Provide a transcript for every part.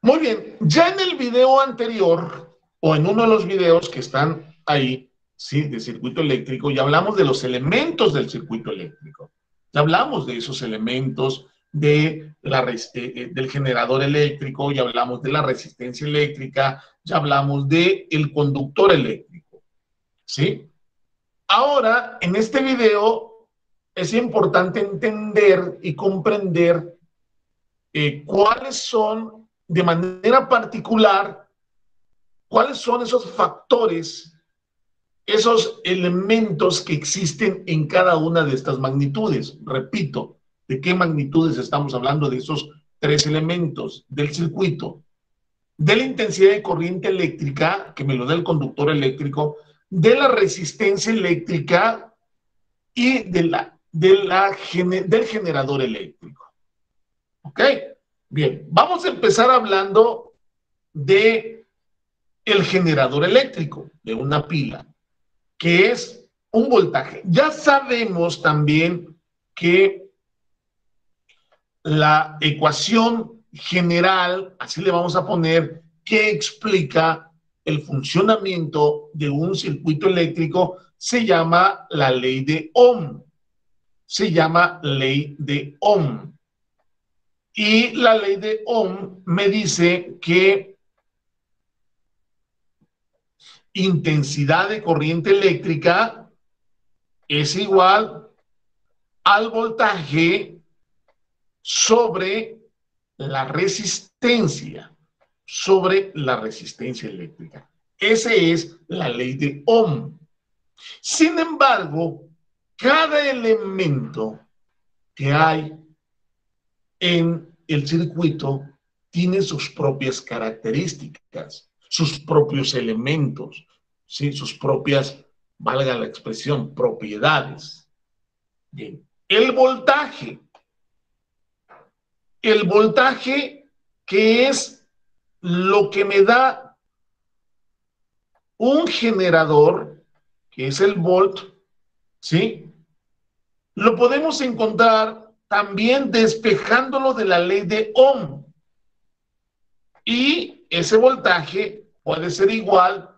Muy bien, ya en el video anterior, o en uno de los videos que están ahí, ¿sí? De circuito eléctrico, ya hablamos de los elementos del circuito eléctrico. Ya hablamos de esos elementos del generador eléctrico, ya hablamos de la resistencia eléctrica, ya hablamos del conductor eléctrico, ¿sí? Ahora, en este video, es importante entender y comprender cuáles son, de manera particular, cuáles son esos factores, esos elementos que existen en cada una de estas magnitudes. Repito, ¿de qué magnitudes estamos hablando? De esos tres elementos del circuito, de la intensidad de corriente eléctrica, que me lo da el conductor eléctrico, de la resistencia eléctrica y del generador eléctrico. ¿Ok? Bien, vamos a empezar hablando de el generador eléctrico, de una pila, que es un voltaje. Ya sabemos también que la ecuación general, así le vamos a poner, que explica el funcionamiento de un circuito eléctrico, se llama la ley de Ohm. Se llama ley de Ohm. Y la ley de Ohm me dice que intensidad de corriente eléctrica es igual al voltaje sobre la resistencia eléctrica. Esa es la ley de Ohm. Sin embargo, cada elemento que hay en el circuito tiene sus propias características, sus propios elementos, ¿sí? Sus propias, valga la expresión, propiedades. Bien. El voltaje que es lo que me da un generador, que es el volt, ¿sí? Lo podemos encontrar también despejándolo de la ley de Ohm. Y ese voltaje puede ser igual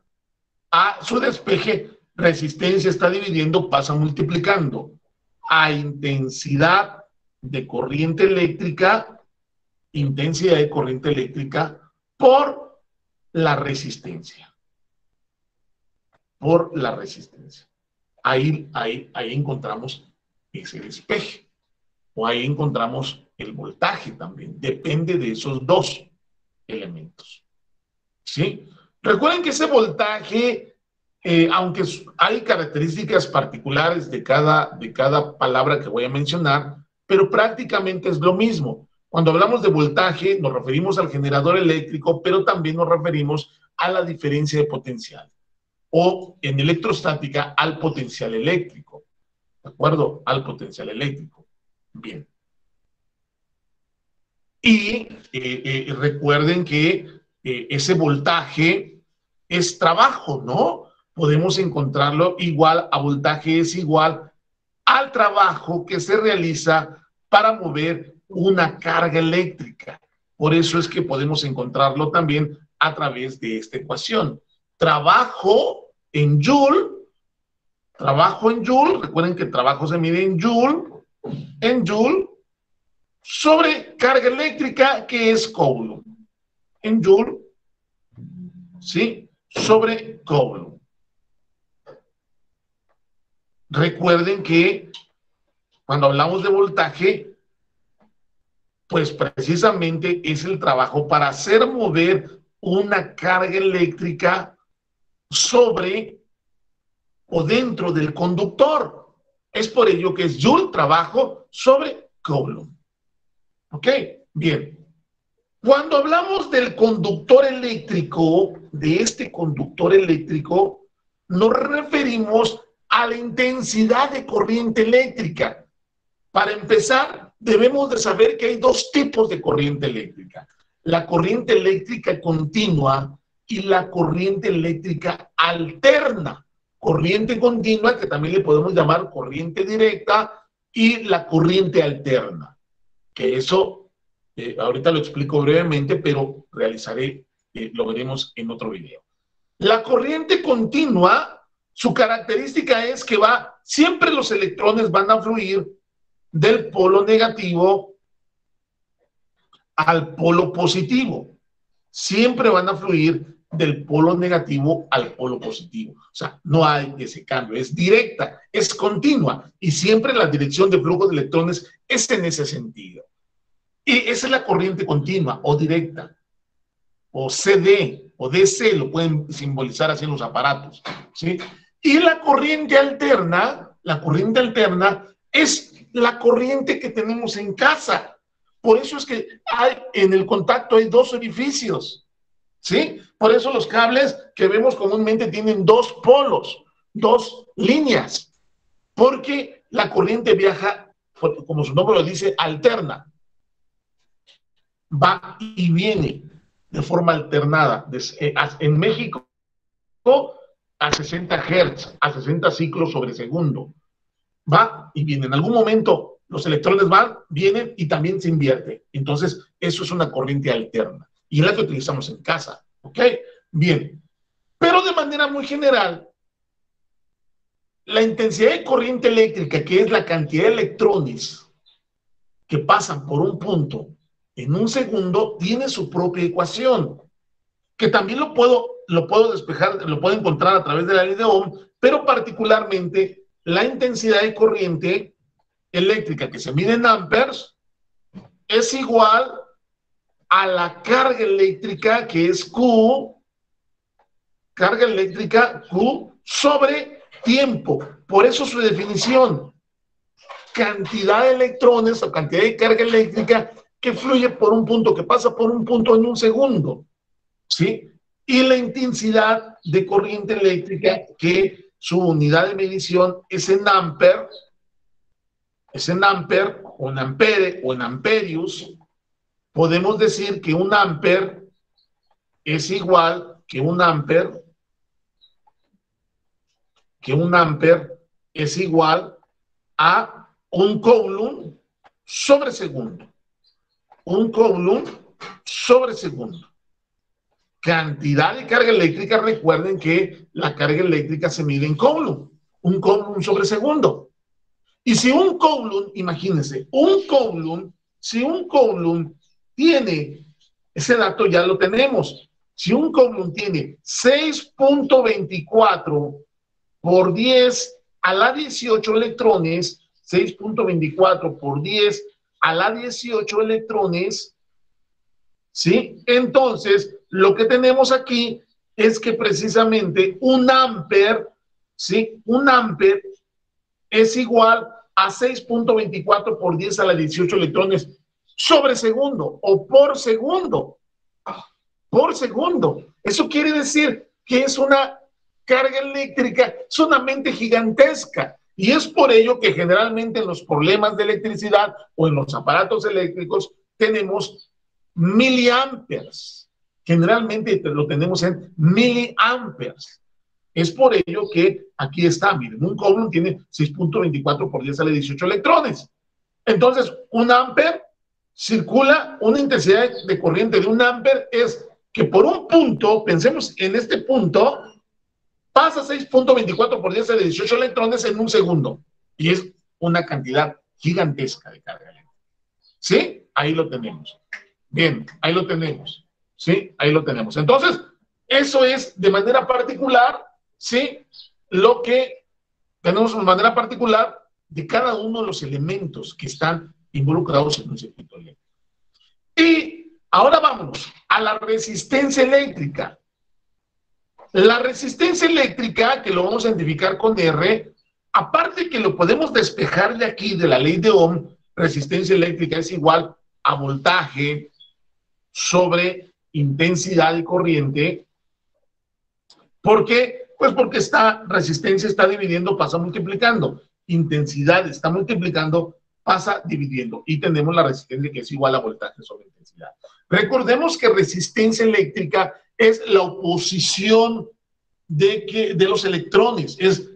a su despeje. Resistencia está dividiendo, pasa multiplicando a intensidad de corriente eléctrica, por la resistencia. Por la resistencia. Ahí encontramos ese despeje. O ahí encontramos el voltaje también. Depende de esos dos elementos. ¿Sí? Recuerden que ese voltaje, aunque hay características particulares de cada palabra que voy a mencionar, pero prácticamente es lo mismo. Cuando hablamos de voltaje, nos referimos al generador eléctrico, pero también nos referimos a la diferencia de potencial. O en electrostática, al potencial eléctrico. ¿De acuerdo? Al potencial eléctrico. Bien. Y recuerden que ese voltaje es trabajo, ¿no? Podemos encontrarlo igual a voltaje es igual al trabajo que se realiza para mover una carga eléctrica. Por eso es que podemos encontrarlo también a través de esta ecuación. Trabajo en Joule, recuerden que el trabajo se mide en Joule, sobre carga eléctrica, que es Coulomb. En Joule, ¿sí? Sobre Coulomb. Recuerden que cuando hablamos de voltaje, pues precisamente es el trabajo para hacer mover una carga eléctrica sobre o dentro del conductor. Es por ello que es Joule, trabajo sobre Coulomb. ¿Ok? Bien. Cuando hablamos del conductor eléctrico, de este conductor eléctrico, nos referimos a la intensidad de corriente eléctrica. Para empezar, debemos de saber que hay dos tipos de corriente eléctrica. La corriente eléctrica continua y la corriente eléctrica alterna. Corriente continua, que también le podemos llamar corriente directa, y la corriente alterna. Que eso ahorita lo explico brevemente, pero lo veremos en otro video. La corriente continua, su característica es que siempre los electrones van a fluir del polo negativo al polo positivo. Siempre van a fluir del polo negativo al polo positivo. O sea, no hay ese cambio, es directa, es continua y siempre la dirección de flujo de electrones es en ese sentido. Y esa es la corriente continua o directa, o CD o DC, lo pueden simbolizar así en los aparatos, ¿sí? Y la corriente alterna es la corriente que tenemos en casa. Por eso es que en el contacto hay dos orificios, ¿sí? Por eso los cables que vemos comúnmente tienen dos polos, dos líneas, porque la corriente viaja, como su nombre lo dice, alterna. Va y viene de forma alternada. En México, a 60 Hz, a 60 ciclos sobre segundo. Va y viene. En algún momento los electrones van, vienen y también se invierte. Entonces, eso es una corriente alterna. Y es la que utilizamos en casa. ¿Ok? Bien. Pero de manera muy general, la intensidad de corriente eléctrica, que es la cantidad de electrones que pasan por un punto en un segundo, tiene su propia ecuación, que también lo puedo despejar, lo puedo encontrar a través de la ley de Ohm, pero particularmente la intensidad de corriente eléctrica que se mide en amperes es igual a la carga eléctrica, que es Q, carga eléctrica Q sobre tiempo. Por eso su definición, cantidad de electrones o cantidad de carga eléctrica que fluye por un punto, que pasa por un punto en un segundo, ¿sí? Y la intensidad de corriente eléctrica, que su unidad de medición es en ampere, o en ampere, o en amperios. Podemos decir que un ampere es igual que un ampere es igual a un coulomb sobre segundo. Un coulomb sobre segundo. Cantidad de carga eléctrica, recuerden que la carga eléctrica se mide en coulomb. Un coulomb sobre segundo. Y si un coulomb, imagínense, si un coulomb tiene, ese dato ya lo tenemos, si un coulomb tiene 6.24 por 10 a la 18 electrones, 6.24 por 10 a la 18 electrones, ¿sí? Entonces, lo que tenemos aquí es que precisamente un ampere, ¿sí? Un ampere es igual a 6.24 por 10 a la 18 electrones sobre segundo o por segundo. Por segundo. Eso quiere decir que es una carga eléctrica sumamente gigantesca. Y es por ello que generalmente en los problemas de electricidad o en los aparatos eléctricos tenemos miliamperes. Generalmente lo tenemos en miliamperes. Es por ello que aquí está, miren, un coulomb tiene 6.24 por 10 a la 18 electrones. Entonces, un ampere circula, una intensidad de corriente de un ampere es que por un punto, pensemos en este punto, pasa 6.24 por 10 a la 18 electrones en un segundo. Y es una cantidad gigantesca de carga eléctrica. ¿Sí? Ahí lo tenemos. Bien, ahí lo tenemos. ¿Sí? Ahí lo tenemos. Entonces, eso es de manera particular, ¿sí? Lo que tenemos de manera particular de cada uno de los elementos que están involucrados en un circuito eléctrico. Y ahora vámonos a la resistencia eléctrica. La resistencia eléctrica, que lo vamos a identificar con R, aparte que lo podemos despejar de aquí, de la ley de Ohm, resistencia eléctrica es igual a voltaje sobre intensidad de corriente. ¿Por qué? Pues porque esta resistencia está dividiendo, pasa multiplicando. Intensidad está multiplicando, pasa dividiendo. Y tenemos la resistencia, que es igual a voltaje sobre intensidad. Recordemos que resistencia eléctrica es la oposición de los electrones. Es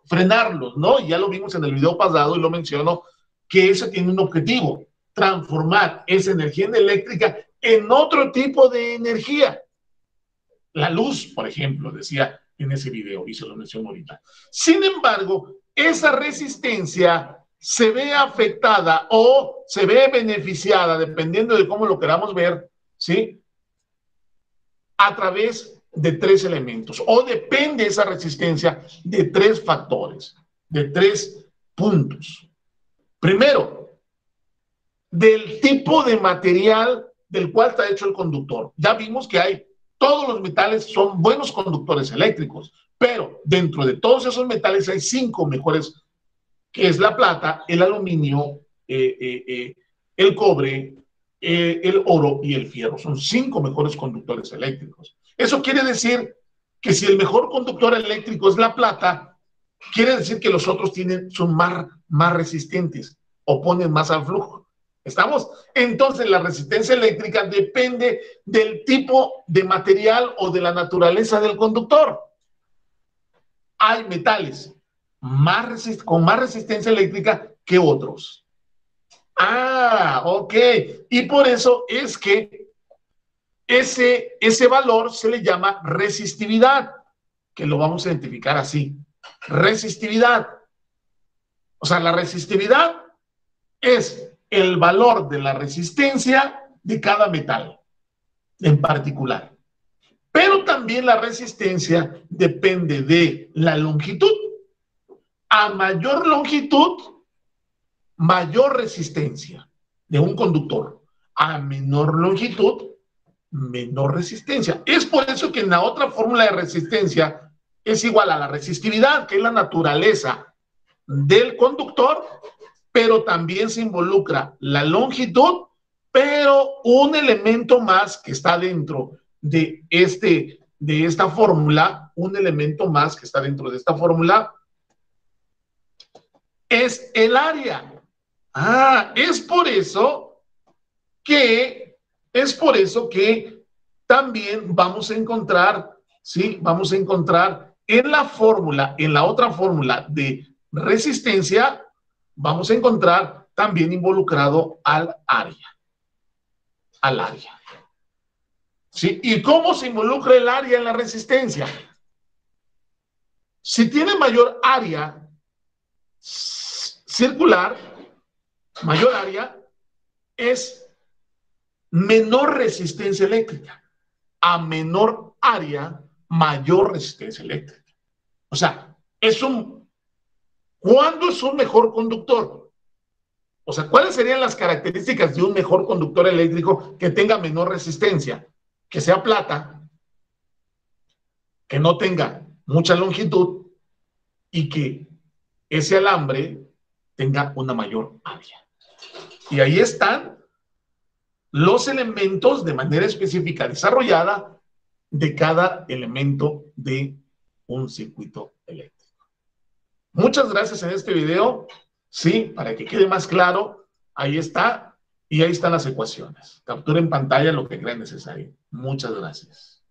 frenarlos, ¿no? Ya lo vimos en el video pasado y lo menciono, que eso tiene un objetivo. transformar esa energía eléctrica en otro tipo de energía. La luz, por ejemplo, decía en ese video, y se lo menciono ahorita. Sin embargo, esa resistencia se ve afectada o se ve beneficiada, dependiendo de cómo lo queramos ver, ¿sí? A través de 3 elementos, o depende esa resistencia de 3 factores, de 3 puntos. Primero, del tipo de material del cual está hecho el conductor. Ya vimos que todos los metales son buenos conductores eléctricos, pero dentro de todos esos metales hay 5 mejores, que es la plata, el aluminio, el cobre, el oro y el fierro. Son 5 mejores conductores eléctricos. Eso quiere decir que si el mejor conductor eléctrico es la plata, quiere decir que los otros son más resistentes, oponen más al flujo. ¿Estamos? Entonces la resistencia eléctrica depende del tipo de material o de la naturaleza del conductor. Hay metales con más resistencia eléctrica que otros. Ok. Y por eso es que ese valor se le llama resistividad, que lo vamos a identificar así. Resistividad. O sea, la resistividad es el valor de la resistencia de cada metal en particular. Pero también la resistencia depende de la longitud. A mayor longitud, mayor resistencia de un conductor. A menor longitud, menor resistencia. Es por eso que en la otra fórmula de resistencia es igual a la resistividad, que es la naturaleza del conductor, pero también se involucra la longitud, pero un elemento más que está dentro de esta fórmula, un elemento más que está dentro de esta fórmula es el área. Es por eso que también vamos a encontrar, ¿sí? Vamos a encontrar en la fórmula, en la otra fórmula de resistencia, vamos a encontrar también involucrado al área. Al área. ¿Sí? ¿Y cómo se involucra el área en la resistencia? Si tiene mayor área circular, mayor área, es menor resistencia eléctrica. A menor área, mayor resistencia eléctrica. O sea, ¿cuándo es un mejor conductor? O sea, ¿cuáles serían las características de un mejor conductor eléctrico que tenga menor resistencia? Que sea plata, que no tenga mucha longitud y que ese alambre tenga una mayor área. Y ahí están los elementos de manera específica desarrollada de cada elemento de un circuito eléctrico. Muchas gracias en este video. Sí, para que quede más claro, ahí está. Y ahí están las ecuaciones. Captura en pantalla lo que crean necesario. Muchas gracias.